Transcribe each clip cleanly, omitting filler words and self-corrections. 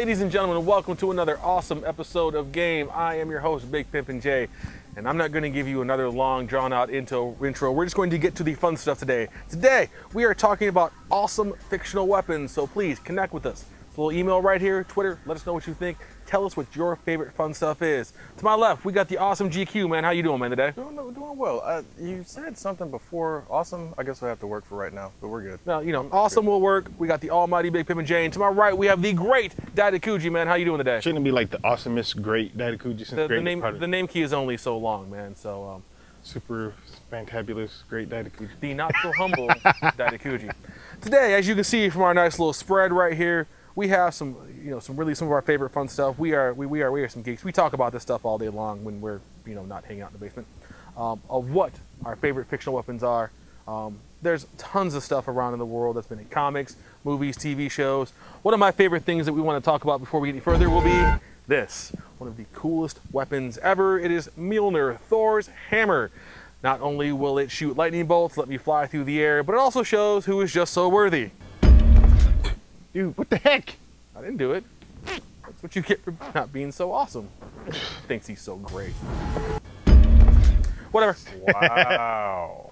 Ladies and gentlemen, welcome to another awesome episode of Game. I am your host, Big Pimpin J, and I'm not going to give you another long, drawn-out intro. We're just going to get to the fun stuff today. Today, we are talking about awesome fictional weapons, so please connect with us. It's a little email right here, Twitter, let us know what you think. Tell us what your favorite fun stuff is. To my left, we got the awesome GQ, man. How you doing, man, today? Doing well. You said something before awesome. I guess we have to work for right now, but we're good. Well, you know, awesome will work. We got the almighty Big Pimpin J. And to my right, we have the great Dadakuji, man. How you doing today? Shouldn't it be like the awesomest great Dadakuji? The name key is only so long, man. So super fantabulous great Dadakuji. The not so humble Dadakuji. Today, as you can see from our nice little spread right here, we have some of our favorite fun stuff. We are some geeks. We talk about this stuff all day long when we're, not hanging out in the basement. Of what our favorite fictional weapons are. There's tons of stuff around in the world that's been in comics, movies, TV shows. One of my favorite things that we want to talk about before we get any further will be this. One of the coolest weapons ever. It is Mjolnir, Thor's hammer. Not only will it shoot lightning bolts, let me fly through the air, but it also shows who is just so worthy. Dude, what the heck? I didn't do it. That's what you get for not being so awesome. Thinks he's so great. Whatever. Wow.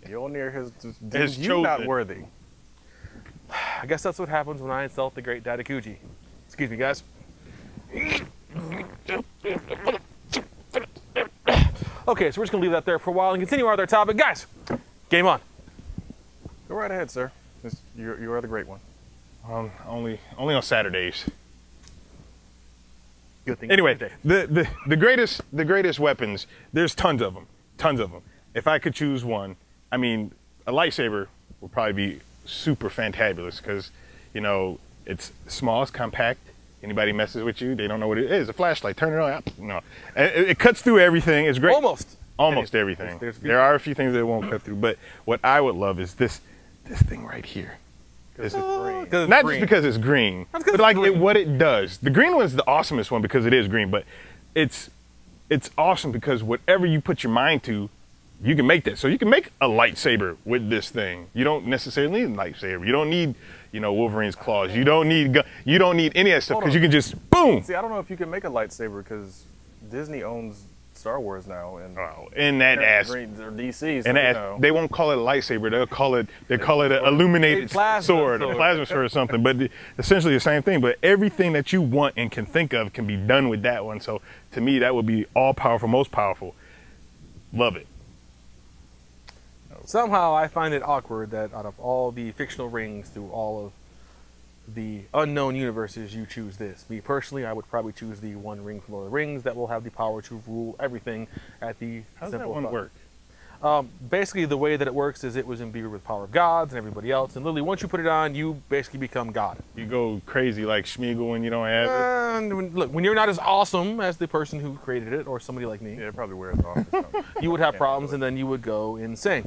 Mjolnir has deemed you not worthy. I guess that's what happens when I insult the great Dadakuji. Excuse me, guys. Okay, so we're just gonna leave that there for a while and continue our other topic. Guys, game on. Go right ahead, sir. You are the great one. Only on Saturdays. Good thing. Anyway, the greatest weapons. There's tons of them. If I could choose one, I mean, a lightsaber would probably be super fantabulous because, it's small, it's compact. Anybody messes with you, they don't know what it is. A flashlight, turn it on. No, it cuts through everything. It's great. Almost everything. There are a few things that it won't cut through, but what I would love is this thing right here. This is green. Not just because it's green, but like what it does. The green one's the awesomest one because it is green, but it's awesome because whatever you put your mind to, you can make that. So you can make a lightsaber with this thing. You don't necessarily need a lightsaber. You don't need, Wolverine's claws. You don't need any of that stuff because you can just boom. See, I don't know if you can make a lightsaber because Disney owns Star Wars now, and that ass or DC, so and they won't call it a lightsaber. They'll call it an illuminated sword, a plasma sword or something. But essentially the same thing. But everything that you want and can think of can be done with that one. So to me, that would be all powerful, most powerful. Love it. Somehow I find it awkward that out of all the fictional rings through all of the unknown universes, you choose this. Me personally, I would probably choose the one ring from Lord of the Rings that will have the power to rule everything at the How does that one work? Basically, the way that it works is it was imbued with power of gods and everybody else, and literally once you put it on, you basically become God. You go crazy like Schmeagol when you don't have it? Look, when you're not as awesome as the person who created it, or somebody like me, yeah, it probably wears off. you would have problems, and then you would go insane.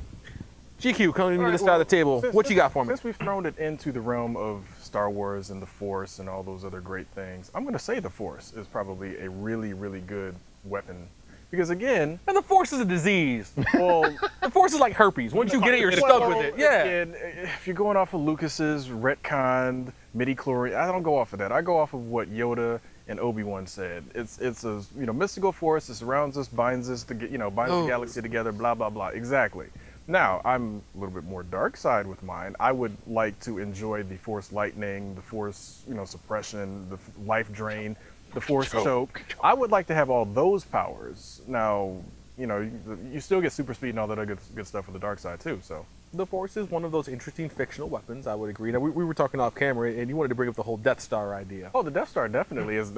GQ, coming to this side of the table, what you got for me? Since we've thrown it into the realm of Star Wars and the Force and all those other great things, I'm going to say the Force is probably a really, really good weapon. Because again... And the Force is a disease. Well, the Force is like herpes. Once you get it, you're stuck with it. Yeah. Again, if you're going off of Lucas's retconned midi-chlorian, I don't go off of that. I go off of what Yoda and Obi-Wan said. It's a mystical force that surrounds us, binds us, binds the galaxy together, blah, blah, blah. Exactly. Now, I'm a little bit more dark side with mine. I would like to enjoy the Force lightning, the Force, suppression, the life drain, the Force choke. I would like to have all those powers. Now, you still get super speed and all that other good stuff with the dark side too, so. The Force is one of those interesting fictional weapons, I would agree. Now, we were talking off camera, and you wanted to bring up the whole Death Star idea. Oh, the Death Star definitely is.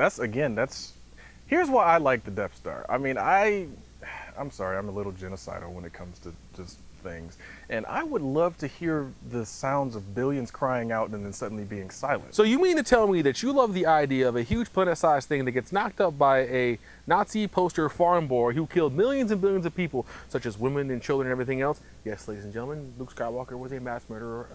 Here's why I like the Death Star. I mean, I'm sorry, I'm a little genocidal when it comes to just things, and I would love to hear the sounds of billions crying out and then suddenly being silent. So you mean to tell me that you love the idea of a huge planet-sized thing that gets knocked up by a Nazi poster farm boy who killed millions and billions of people, such as women and children and everything else? Yes, ladies and gentlemen, Luke Skywalker was a mass murderer,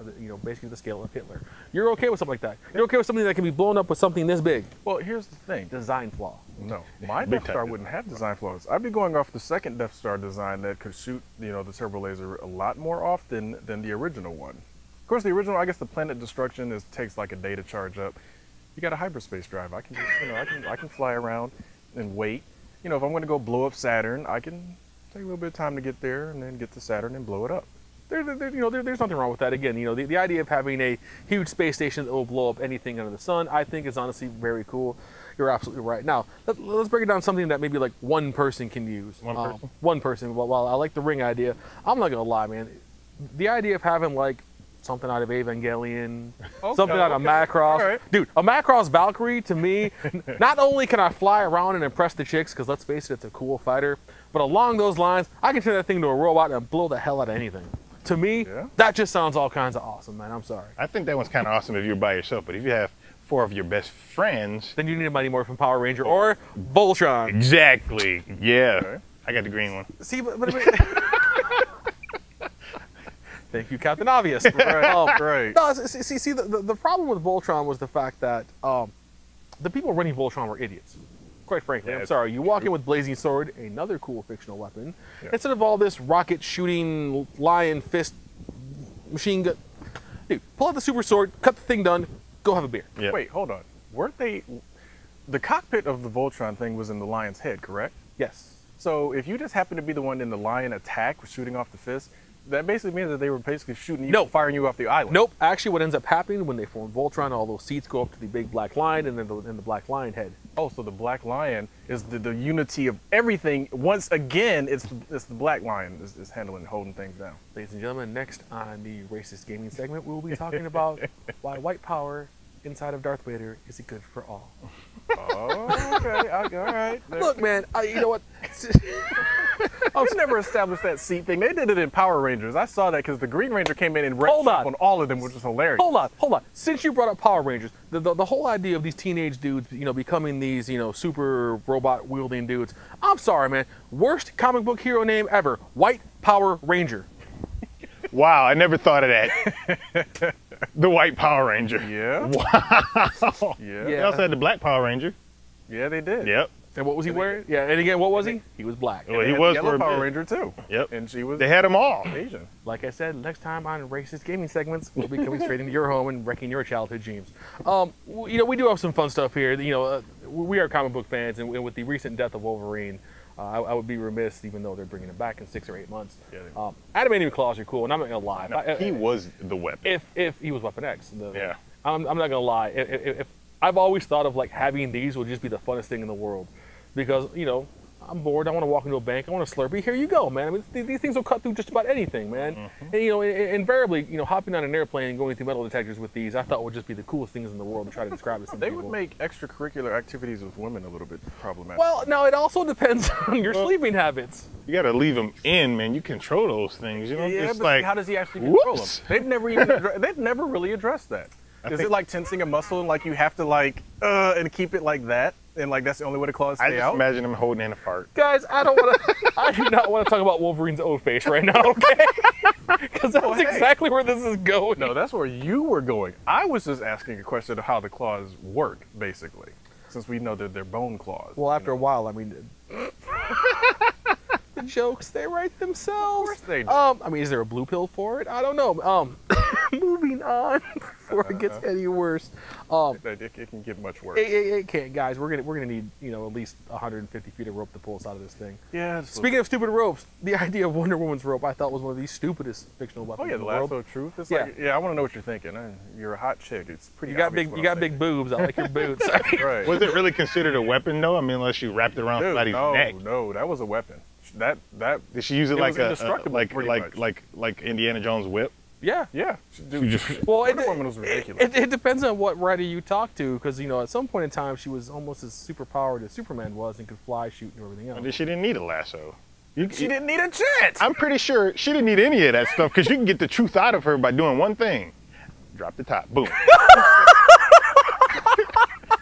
basically the scale of Hitler. You're okay with something like that? You're okay with something that can be blown up with something this big? Well, here's the thing. Design flaw. No, my Death Star wouldn't have design flaws. I'd be going off the second Death Star design that could shoot, the turbo laser a lot more often than the original one. Of course, the original, I guess the Planet Destruction takes like a day to charge up. You got a hyperspace drive. I can just, I can fly around and wait. You know, if I'm going to go blow up Saturn, I can take a little bit of time to get there and then get to Saturn and blow it up. There's nothing wrong with that. Again, the idea of having a huge space station that will blow up anything under the sun, I think is honestly very cool. You're absolutely right. Now, let's break it down to something that maybe like one person can use. One person? One person. While I like the ring idea, I'm not going to lie, man. The idea of having like something out of Evangelion, something out of Macross. Right. Dude, a Macross Valkyrie, to me, not only can I fly around and impress the chicks, because let's face it, it's a cool fighter, but along those lines, I can turn that thing into a robot and blow the hell out of anything. To me, that just sounds all kinds of awesome, man. I'm sorry. I think that one's kind of awesome if you're by yourself, but if you have 4 of your best friends... Then you need a Mighty Morphin Power Ranger or Voltron. Exactly. Yeah. Okay. I got the green one. See, but thank you, Captain Obvious. Right. Right. No, see, the problem with Voltron was the fact that the people running Voltron were idiots. Quite frankly, I'm sorry. You walk in with Blazing Sword, another cool fictional weapon, instead of all this rocket shooting, lion fist, machine gun. Dude, pull out the super sword, cut the thing done, go have a beer. Yep. Wait, hold on. Weren't they? The cockpit of the Voltron thing was in the lion's head, correct? Yes. So if you just happen to be the one in the lion attack, shooting off the fist, that basically means that they were basically shooting you, firing you off the island. Nope. Actually, what ends up happening when they form Voltron, all those seats go up to the big black lion and then the black lion head. Oh, so the black lion is the unity of everything. Once again, it's the black lion is handling, holding things down. Ladies and gentlemen, next on the Racist Gaming segment, we will be talking about why white power inside of Darth Vader is good for all. Oh, okay. All right. Look, man, you know what? I've never established that seat thing. They did it in Power Rangers. I saw that because the Green Ranger came in and wrecked on all of them, which was hilarious. Hold on. Since you brought up Power Rangers, the whole idea of these teenage dudes, becoming these, super robot wielding dudes. I'm sorry, man. Worst comic book hero name ever. White Power Ranger. Wow, I never thought of that. The White Power Ranger. Yeah. Wow. Yeah. They also had the Black Power Ranger. Yeah, they did. Yep. And what was he wearing? Yeah, and again, what was he? He was black. Well, he was Yellow Power Ranger too. Yep. And she was. They had them all. Asian. Like I said, next time on Racist Gaming segments, we'll be coming straight into your home and wrecking your childhood dreams. We do have some fun stuff here. We are comic book fans, and with the recent death of Wolverine, I would be remiss, even though they're bringing him back in 6 or 8 months. Yeah, adamantium claws are cool, and I'm not gonna lie. No, he was the weapon. If he was Weapon X. Yeah. I'm not gonna lie. If I've always thought of like having these would just be the funnest thing in the world, because I'm bored. I want to walk into a bank. I want a Slurpee. Here you go, man. I mean, these things will cut through just about anything, man. Mm-hmm. And invariably, hopping on an airplane and going through metal detectors with these, I thought would just be the coolest things in the world to try to describe it to They people. would make extracurricular activities with women a little bit problematic. Well, no, it also depends on your sleeping habits. You got to leave them in, man. You control those things. Yeah, just but like, how does he actually control them? They've never really addressed that. Is it like tensing a muscle and like you have to and keep it like that? And like that's the only way the claws stay I just out? imagine him holding in a fart. Guys, I do not want to talk about Wolverine's O-face right now, okay? Because that's exactly where this is going. No, that's where you were going. I was just asking a question of how the claws work, basically, since we know that they're bone claws. Well, after a while, I mean, the jokes, they write themselves. Of course they do. I mean, is there a blue pill for it? I don't know. Moving on before it gets any worse. It can get much worse. It can't, guys. We're gonna need at least 150 feet of rope to pull us out of this thing. Yeah. Speaking of stupid ropes, the idea of Wonder Woman's rope I thought was one of the stupidest fictional weapons. Oh yeah, in the world. lasso of truth. It's I want to know what you're thinking. You're a hot chick. It's pretty. You got big boobs. I like your boots. Right. Was it really considered a weapon though? I mean, unless you wrapped it around somebody's neck. No, that was a weapon. That did she use it like indestructible, like Indiana Jones' whip? Yeah. Wonder Woman was ridiculous. It depends on what writer you talk to, because at some point in time she was almost as superpowered as Superman was and could fly, shoot, and everything else. She didn't need a lasso. She didn't need a jet. I'm pretty sure she didn't need any of that stuff because you can get the truth out of her by doing one thing: drop the top, boom.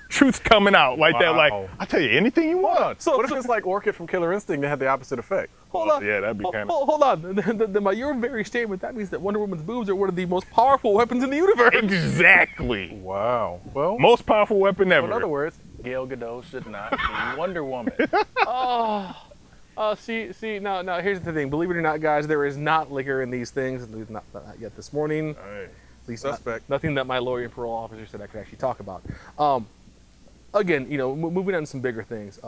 Truth's coming out like that. Like I'll tell you anything you want. So what if it's like Orchid from Killer Instinct that had the opposite effect? Hold on. Yeah, that'd be kind of. Hold on. By your very statement, that means that Wonder Woman's boobs are one of the most powerful weapons in the universe. Exactly. Wow. Well, most powerful weapon ever. In other words, Gal Gadot should not be Wonder Woman. See, now here's the thing. Believe it or not, guys, there is not liquor in these things. At least not yet this morning. All right. At least Suspect. nothing that my lawyer and parole officer said I could actually talk about. Again, you know, moving on to some bigger things.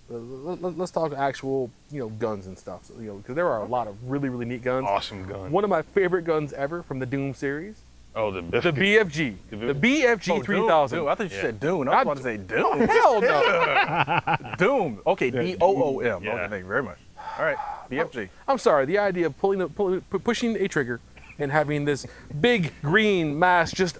Let's talk actual, you know, guns and stuff. So, you know, because there are a lot of really, really neat guns. Awesome gun. One of my favorite guns ever from the Doom series. Oh, the BFG. The BFG 3000. Doom. I thought you said Dune. I was about to say Doom. Oh, hell no. Doom. Okay, D-O-O-M. Yeah. Okay, thank you very much. All right, BFG. I'm sorry. The idea of pushing a trigger and having this big green mass, just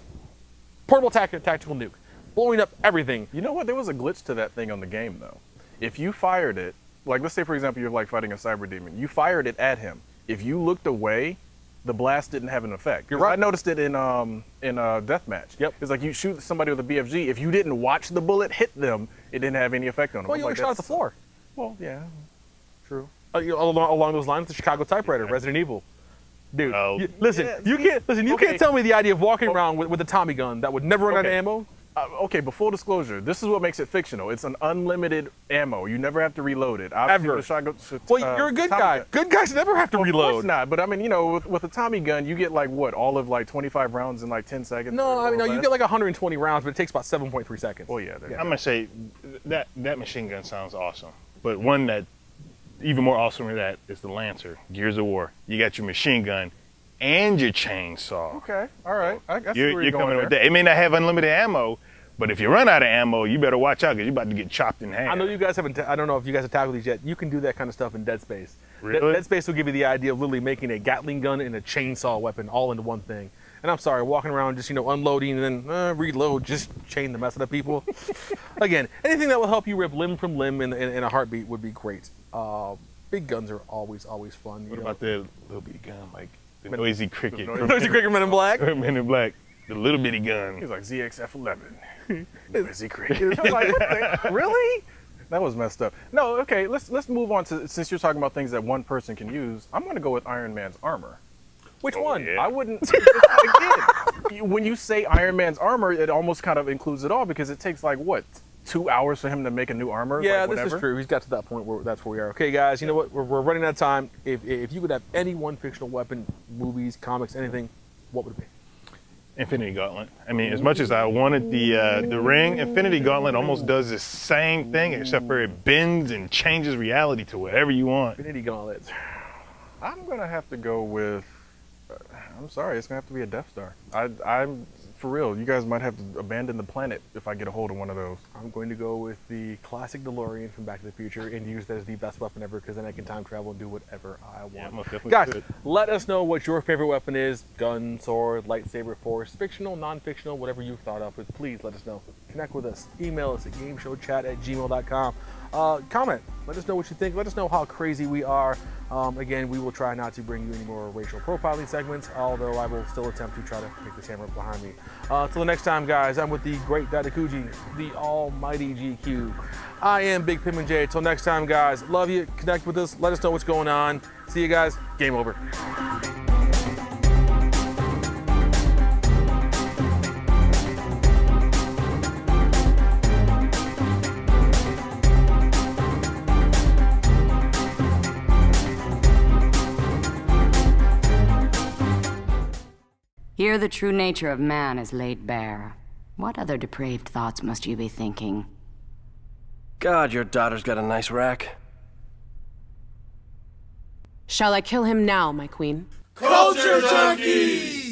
portable tactical nuke, blowing up everything. You know what? There was a glitch to that thing on the game, though. If you fired it, like let's say for example you're like fighting a cyber demon, you fired it at him. If you looked away, the blast didn't have an effect. You're right. I noticed it in Deathmatch. Yep. It's like you shoot somebody with a BFG. If you didn't watch the bullet hit them, it didn't have any effect on them. Well, you only shot at the floor. Well, yeah, true. You know, along those lines, the Chicago typewriter, Resident Evil. Dude, listen, yeah, you can't tell me the idea of walking around with a Tommy gun that would never run out of ammo. Okay, but full disclosure, this is what makes it fictional. It's an unlimited ammo. You never have to reload it. Ever. Well, you're a good guy. Good guys never have to reload. Of course not, but I mean, you know, with a Tommy gun, you get like what, all of like 25 rounds in like 10 seconds? No, I mean, no, you get like 120 rounds, but it takes about 7.3 seconds. Oh yeah. I'm gonna say that machine gun sounds awesome, but one that even more awesome than that is the Lancer, Gears of War. You got your machine gun and your chainsaw. Okay, all right. I see where You're going coming there. with that. It may not have unlimited ammo, but if you run out of ammo, you better watch out because you're about to get chopped in half. I know you guys haven't. I don't know if you guys have tackled these yet. You can do that kind of stuff in Dead Space. Really? Dead Space will give you the idea of literally making a Gatling gun and a chainsaw weapon all into one thing. And I'm sorry, walking around just, you know, unloading and then reload, just chain the mess out of people. Again, anything that will help you rip limb from limb in a heartbeat would be great. Big guns are always fun. What about the little bitty gun, like the noisy cricket? Noisy cricket Men in Black? Men in Black, the little bitty gun. He's like ZXF11. Noisy cricket. I'm like, what the, really? That was messed up. No, okay, let's move on to, since you're talking about things that one person can use, I'm gonna go with Iron Man's armor. Which one? Yeah. I wouldn't, again, when you say Iron Man's armor, it almost kind of includes it all because it takes like, what, 2 hours for him to make a new armor? Yeah, like, this is true. He's got to that point where that's where we are. Okay, guys, you know what? We're running out of time. If you could have any one fictional weapon, movies, comics, anything, what would it be? Infinity Gauntlet. I mean, as much as I wanted the ring, Infinity Gauntlet almost does the same thing, except for it bends and changes reality to whatever you want. Infinity Gauntlet. I'm gonna have to go with, I'm sorry, it's gonna have to be a Death Star. I'm for real. You guys might have to abandon the planet if I get a hold of one of those. I'm going to go with the classic DeLorean from Back to the Future and use that as the best weapon ever because then I can time travel and do whatever I want. Yeah, most definitely guys, could. let us know what your favorite weapon is. Gun, sword, lightsaber, force, fictional, non-fictional, whatever you've thought of. But please let us know. Connect with us. Email us at gameshowchat@gmail.com. Comment. Let us know what you think. Let us know how crazy we are. Again, we will try not to bring you any more racial profiling segments, although I will still attempt to try to make this hammer up behind me. Till the next time, guys, I'm with the great Dadakuji, the almighty GQ. I am Big Pimpin J. Till next time, guys, love you. Connect with us. Let us know what's going on. See you guys. Game over. Here the true nature of man is laid bare. What other depraved thoughts must you be thinking? God, your daughter's got a nice rack. Shall I kill him now, my queen? Culture Junkies!